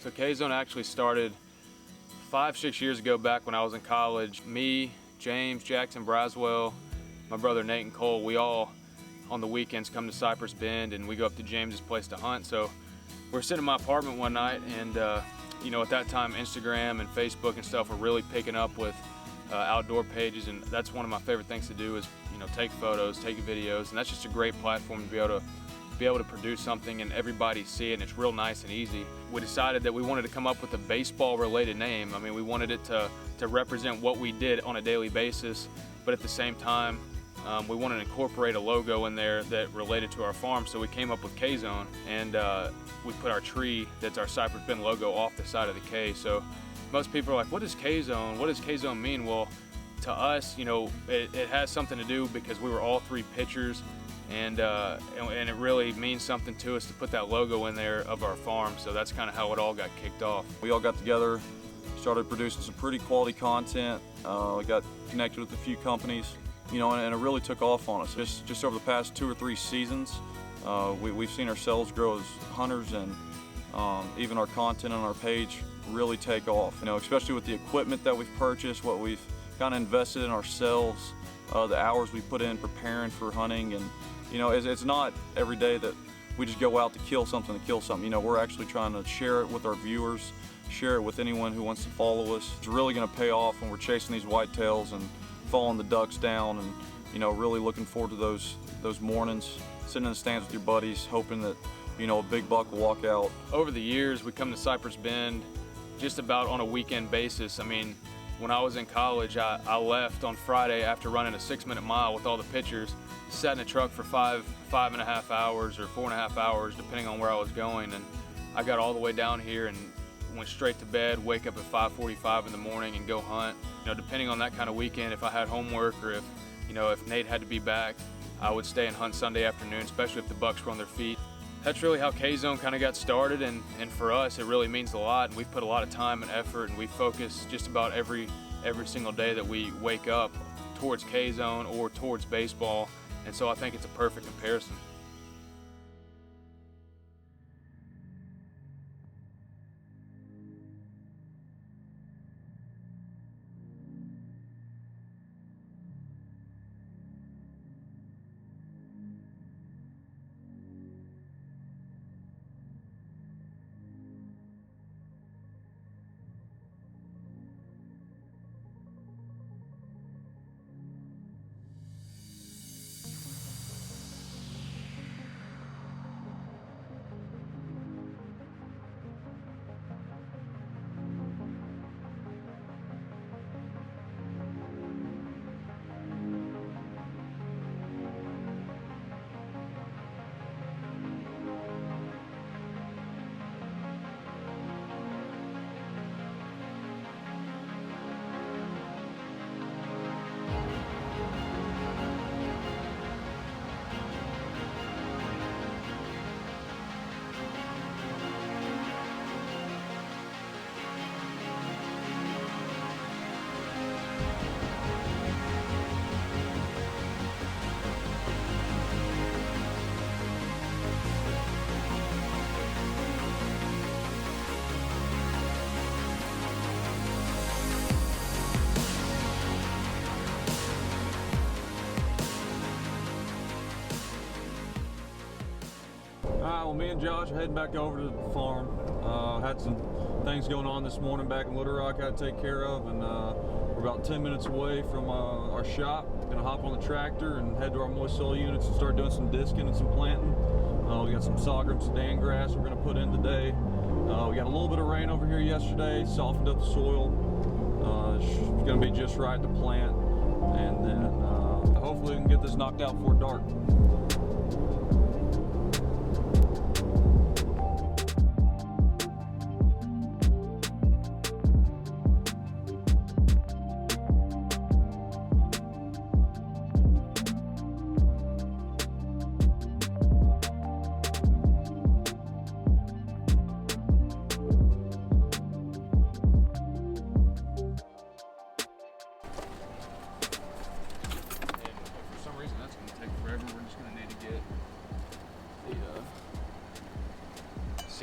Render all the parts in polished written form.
So K-Zone actually started 5-6 years ago, back when I was in college. Me, James, Jackson, Braswell, my brother Nate and Cole, we all on the weekends come to Cypress Bend and we go up to James's place to hunt. So we're sitting in my apartment one night and you know, at that time Instagram and Facebook and stuff were really picking up with outdoor pages, and that's one of my favorite things to do is, you know, take photos, take videos, and that's just a great platform to be able to produce something and everybody see it, and it's real nice and easy. We decided that we wanted to come up with a baseball related name. I mean, we wanted it to represent what we did on a daily basis, but at the same time we wanted to incorporate a logo in there that related to our farm, so we came up with K-Zone, and we put our tree that's our Cypress Bend logo off the side of the K. So most people are like, what is K-Zone? What does K-Zone mean? Well, to us, you know, it has something to do because we were all three pitchers, and it really means something to us to put that logo in there of our farm. So that's kind of how it all got kicked off. We all got together, started producing some pretty quality content. We got connected with a few companies, you know, and it really took off on us. Just over the past 2 or 3 seasons, we've seen ourselves grow as hunters, and even our content on our page really take off, you know, especially with the equipment that we've purchased, what we've kind of invested in ourselves, the hours we put in preparing for hunting. And you know, it's not every day that we just go out to kill something. You know, we're actually trying to share it with our viewers, share it with anyone who wants to follow us. It's really going to pay off when we're chasing these whitetails and following the ducks down, and you know, really looking forward to those mornings, sitting in the stands with your buddies, hoping that, you know, a big buck will walk out. Over the years, we come to Cypress Bend just about on a weekend basis. I mean, when I was in college, I left on Friday after running a 6-minute mile with all the pitchers, sat in a truck for 5.5 hours or 4.5 hours, depending on where I was going, and I got all the way down here and went straight to bed, wake up at 5:45 in the morning and go hunt. You know, depending on that kind of weekend, if I had homework or if, you know, if Nate had to be back, I would stay and hunt Sunday afternoon, especially if the bucks were on their feet. That's really how K-Zone kind of got started, and for us it really means a lot, and we've put a lot of time and effort, and we focus just about every single day that we wake up towards K-Zone or towards baseball, and so I think it's a perfect comparison. Well, me and Josh are heading back over to the farm. Had some things going on this morning back in Little Rock I had to take care of, and we're about 10 minutes away from our shop. Gonna hop on the tractor and head to our moist soil units and start doing some disking and some planting. We got some sorghum sedan grass we're gonna put in today. We got a little bit of rain over here yesterday, softened up the soil. It's gonna be just right to plant, and then hopefully we can get this knocked out before dark.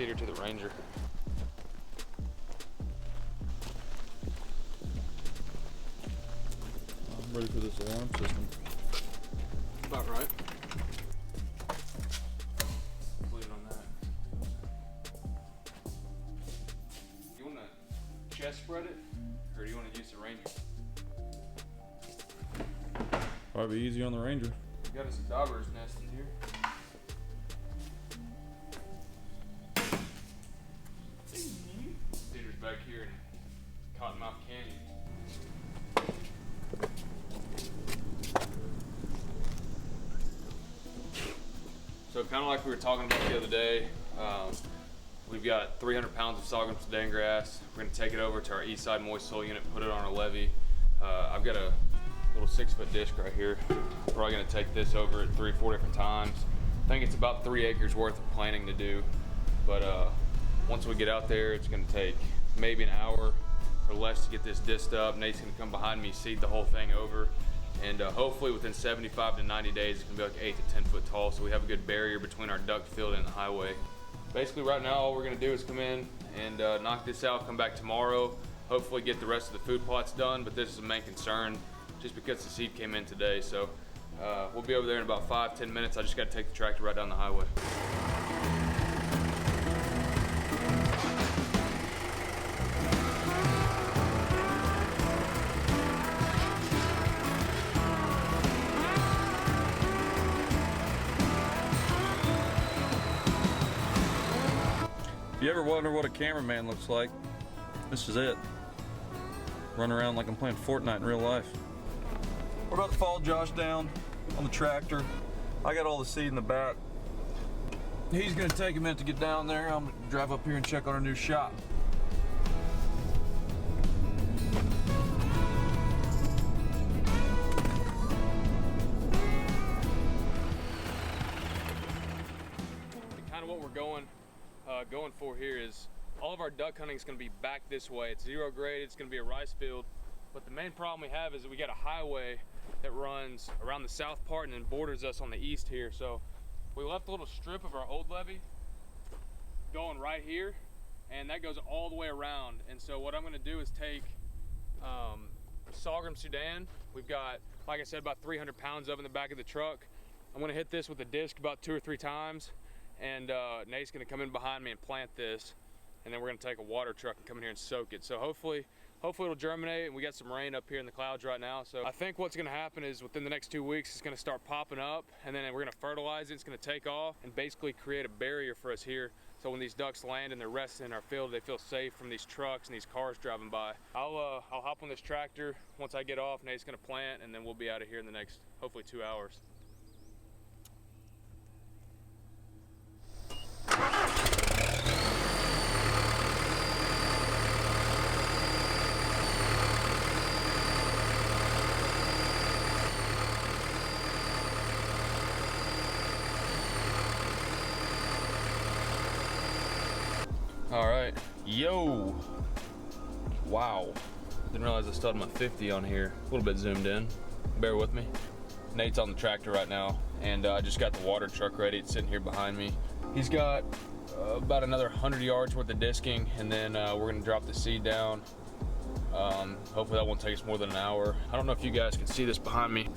Cedar to the Ranger. ready for this alarm system. About right. Leave it on that. You want to chest spread it, or do you want to use the Ranger? Probably easy on the Ranger. We got us a dauber's nest in here. Cedar's back here in Cottonmouth Canyon. So kind of like we were talking about the other day, we've got 300 pounds of sorghum sudan grass. We're going to take it over to our east side moist soil unit, put it on a levee. I've got a little 6-foot disc right here. Probably going to take this over at 3 or 4 different times. I think it's about 3 acres worth of planting to do, but once we get out there, it's going to take maybe an hour or less to get this disc up. Nate's going to come behind me, seed the whole thing over, and hopefully within 75 to 90 days, it's going to be like 8 to 10 foot tall, so we have a good barrier between our duck field and the highway. Basically right now, all we're going to do is come in and knock this out, come back tomorrow, hopefully get the rest of the food plots done, but this is the main concern just because the seed came in today. So we'll be over there in about 5-10 minutes. I just got to take the tractor right down the highway. If you ever wonder what a cameraman looks like, this is it. Run around like I'm playing Fortnite in real life. We're about to follow Josh down on the tractor. I got all the seed in the back. He's gonna take a minute to get down there. I'm gonna drive up here and check on our new shop. Kind of what we're going for here is all of our duck hunting is going to be back this way. It's 0 grade, it's going to be a rice field, but the main problem we have is that we got a highway that runs around the south part and then borders us on the east here. So we left a little strip of our old levee going right here, and that goes all the way around. And so what I'm going to do is take sorghum sudan. We've got, like I said, about 300 pounds of in the back of the truck. I'm going to hit this with a disc about 2 or 3 times, and Nate's going to come in behind me and plant this, and then we're going to take a water truck and come in here and soak it. So hopefully it'll germinate, and we got some rain up here in the clouds right now. So I think what's going to happen is within the next 2 weeks it's going to start popping up, and then we're going to fertilize it. It's going to take off and basically create a barrier for us here, so when these ducks land and they're resting in our field, they feel safe from these trucks and these cars driving by. I'll hop on this tractor once I get off. Nate's going to plant, and then we'll be out of here in the next hopefully 2 hours. All right, yo, wow. Didn't realize I still had my 50 on here. A little bit zoomed in, bear with me. Nate's on the tractor right now, and I just got the water truck ready. It's sitting here behind me. He's got about another 100 yards worth of disking, and then we're gonna drop the seed down. Hopefully that won't take us more than an hour. I don't know if you guys can see this behind me.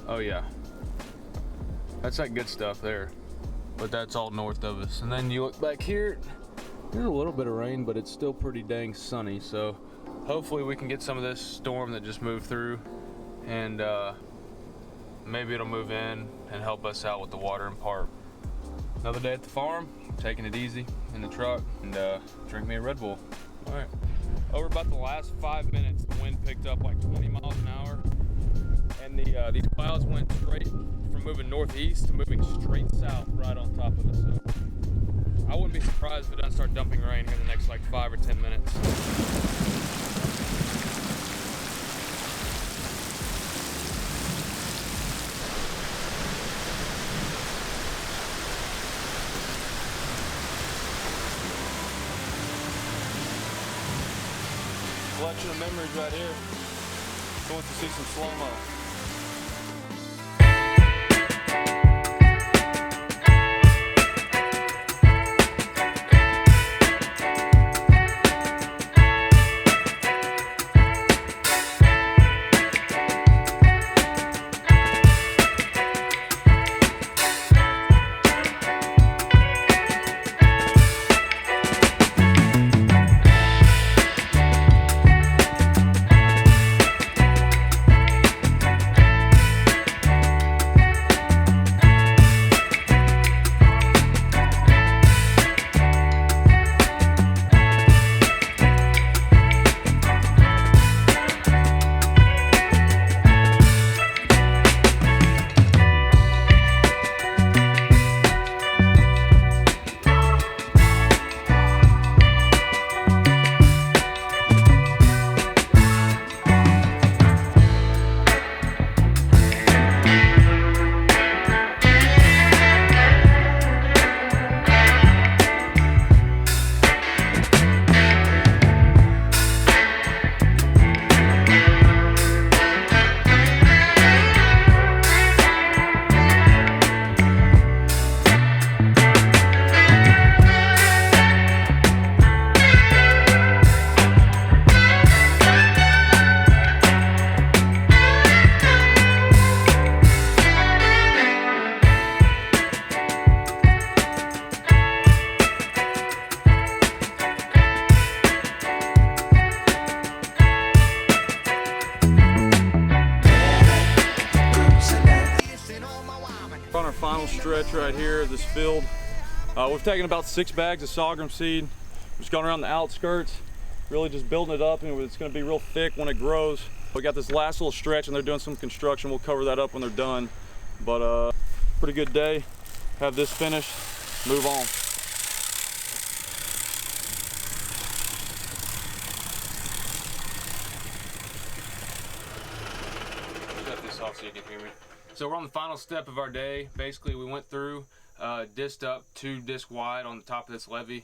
Oh yeah, that's that good stuff there. But that's all north of us. And then you look back here, there's a little bit of rain, but it's still pretty dang sunny. So hopefully we can get some of this storm that just moved through, and maybe it'll move in and help us out with the water and part. Another day at the farm, taking it easy in the truck, and drink me a Red Bull. All right. Over about the last 5 minutes, the wind picked up like 20 miles an hour, and these clouds went straight from moving northeast to moving straight south right on top of us. So I wouldn't be surprised if it doesn't start dumping rain here in the next like 5 or 10 minutes. Collection of memories right here. Who wants to see some slow-mo? stretch right here, this field. We've taken about 6 bags of sorghum seed, just going around the outskirts, really just building it up, and it's going to be real thick when it grows. We got this last little stretch and they're doing some construction. We'll cover that up when they're done. But pretty good day. Have this finished, move on. Shut this off so you can hear me. So we're on the final step of our day. Basically, we went through, disced up 2 discs wide on the top of this levee.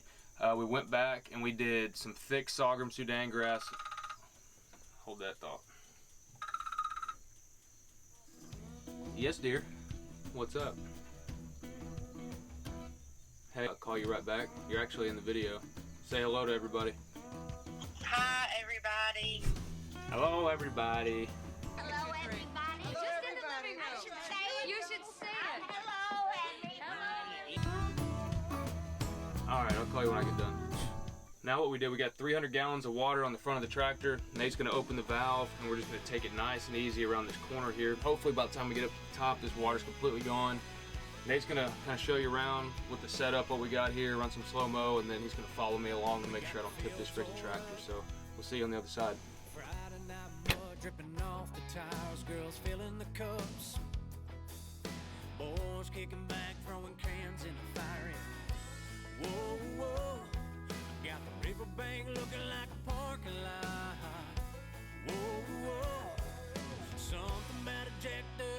We went back and we did some thick sorghum Sudan grass. Hold that thought. Yes, dear. What's up? Hey, I'll call you right back. You're actually in the video. Say hello to everybody. Hi, everybody. Hello, everybody. Hello, everybody. Just in the living room. You should say it. Hello, everybody. All right, I'll call you when I get done. Now what we did, we got 300 gallons of water on the front of the tractor. Nate's gonna open the valve and we're just gonna take it nice and easy around this corner here. Hopefully by the time we get up to the top, this water's completely gone. Nate's gonna kind of show you around with the setup, what we got here, run some slow-mo, and then he's gonna follow me along to make sure I don't tip this freaking tractor. So we'll see you on the other side. Friday night mud dripping off the tires, girls filling the cups, boys kicking back, throwing cans in the fire. Whoa, whoa, got the riverbank looking like a parking lot. Whoa, whoa, something about a jacked up